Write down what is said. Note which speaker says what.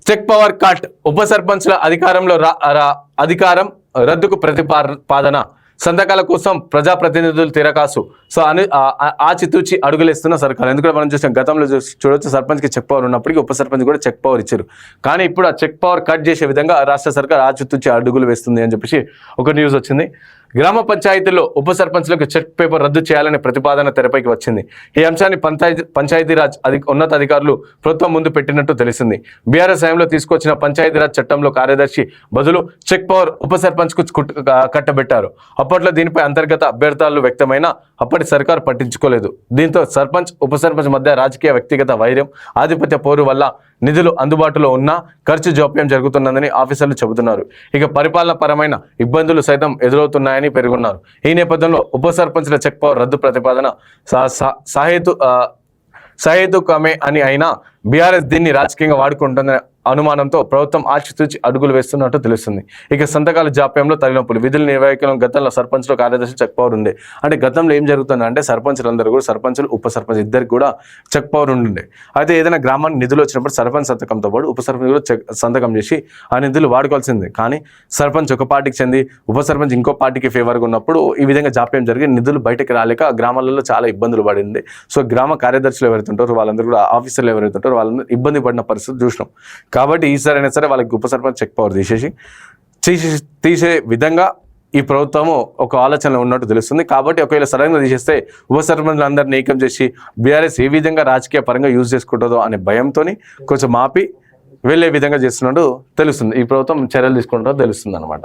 Speaker 1: Check power cut ఉప సర్పంచ్ల అధికారం రద్దుకు ప్రతిపాదన సంతకాల కోసం ప్రజాప్రతినిధులు తిరకాసు. సో అని ఆచితూచి అడుగులేస్తున్న సర్కారు. ఎందుకంటే మనం చూసాం గతంలో చూడొచ్చు సర్పంచ్కి చెక్ పవర్ ఉన్నప్పటికీ ఉప సర్పంచ్ కూడా చెక్ పవర్ ఇచ్చారు. కానీ ఇప్పుడు ఆ చెక్ పవర్ కట్ చేసే విధంగా రాష్ట్ర సర్కార్ ఆచితూచి అడుగులు వేస్తుంది అని చెప్పేసి ఒక న్యూస్ వచ్చింది. గ్రామ పంచాయతీల్లో ఉప సర్పంచ్లకు చెక్ పేపర్ రద్దు చేయాలనే ప్రతిపాదన తెరపైకి వచ్చింది. ఈ అంశాన్ని పంచాయతీరాజ్ ఉన్నతాధికారులు ప్రభుత్వం ముందు పెట్టినట్టు తెలిసింది. బీఆర్ఎస్ హయాంలో తీసుకొచ్చిన పంచాయతీరాజ్ చట్టంలో కార్యదర్శి బదులు చెక్ పవర్ ఉప సర్పంచ్కు కట్టబెట్టారు. అప్పట్లో దీనిపై అంతర్గత అభ్యర్థాలు వ్యక్తమైన అప్పటి సర్కారు పట్టించుకోలేదు. దీంతో సర్పంచ్ ఉప సర్పంచ్ మధ్య రాజకీయ వ్యక్తిగత వైరం, ఆధిపత్య పోరు వల్ల నిధులు అందుబాటులో ఉన్నా ఖర్చు జోప్యం జరుగుతున్నదని ఆఫీసర్లు చెబుతున్నారు. ఇక పరిపాలన పరమైన ఇబ్బందులు సైతం ఎదురవుతున్నాయని పేర్కొన్నారు. ఈ నేపథ్యంలో ఉప సర్పంచ్ల చెక్ పవర్ రద్దు ప్రతిపాదన సహేతుకమే అని అయినా బీఆర్ఎస్ దీన్ని రాజకీయంగా వాడుకుంటుందనే అనుమానంతో ప్రభుత్వం ఆచితూచి అడుగులు వేస్తున్నట్టు తెలుస్తుంది. ఇక సంతకాల జాప్యంలో తలనొప్పులు, విధుల నిర్వహణలో గతంలో సర్పంచ్లో కార్యదర్శి చెక్ పవర్ ఉంది. అంటే గతంలో ఏం జరుగుతుందంటే సర్పంచులందరూ కూడా సర్పంచులు ఉప సర్పంచ్ ఇద్దరికి కూడా చెక్ పవర్ ఉండే. అయితే ఏదైనా గ్రామానికి నిధులు వచ్చినప్పుడు సర్పంచ్ సంతకంతో పాటు ఉప సర్పంచ్ కూడా సంతకం చేసి ఆ నిధులు వాడుకోవాల్సిందే. కానీ సర్పంచ్ ఒక పార్టీకి చెంది ఉప సర్పంచ్ ఇంకో పార్టీకి ఫేవర్గా ఉన్నప్పుడు ఈ విధంగా జాప్యం జరిగి నిధులు బయటకు రాలేక గ్రామాలలో చాలా ఇబ్బందులు పడింది. సో గ్రామ కార్యదర్శులు ఎవరైతే ఉంటారో వాళ్ళందరూ కూడా ఆఫీసర్లు ఎవరైతే ఉంటారో వాళ్ళందరూ ఇబ్బంది పడిన పరిస్థితి చూసినాం. కాబట్టి ఈసారి అయినా సరే వాళ్ళకి ఉప సర్పంచ్ చెక్ పవర్ తీసే విధంగా ఈ ప్రభుత్వము ఒక ఆలోచన ఉన్నట్టు తెలుస్తుంది. కాబట్టి ఒకవేళ సడన్గా తీసేస్తే ఉప సర్పంచ్లందరినీ ఏకం చేసి బీఆర్ఎస్ ఏ విధంగా రాజకీయ పరంగా యూజ్ చేసుకుంటుందో అనే భయంతో కొంచెం మాపి వెళ్ళే విధంగా చేస్తున్నట్టు తెలుస్తుంది. ఈ ప్రభుత్వం చర్యలు తీసుకుంటుందో తెలుస్తుంది అనమాట.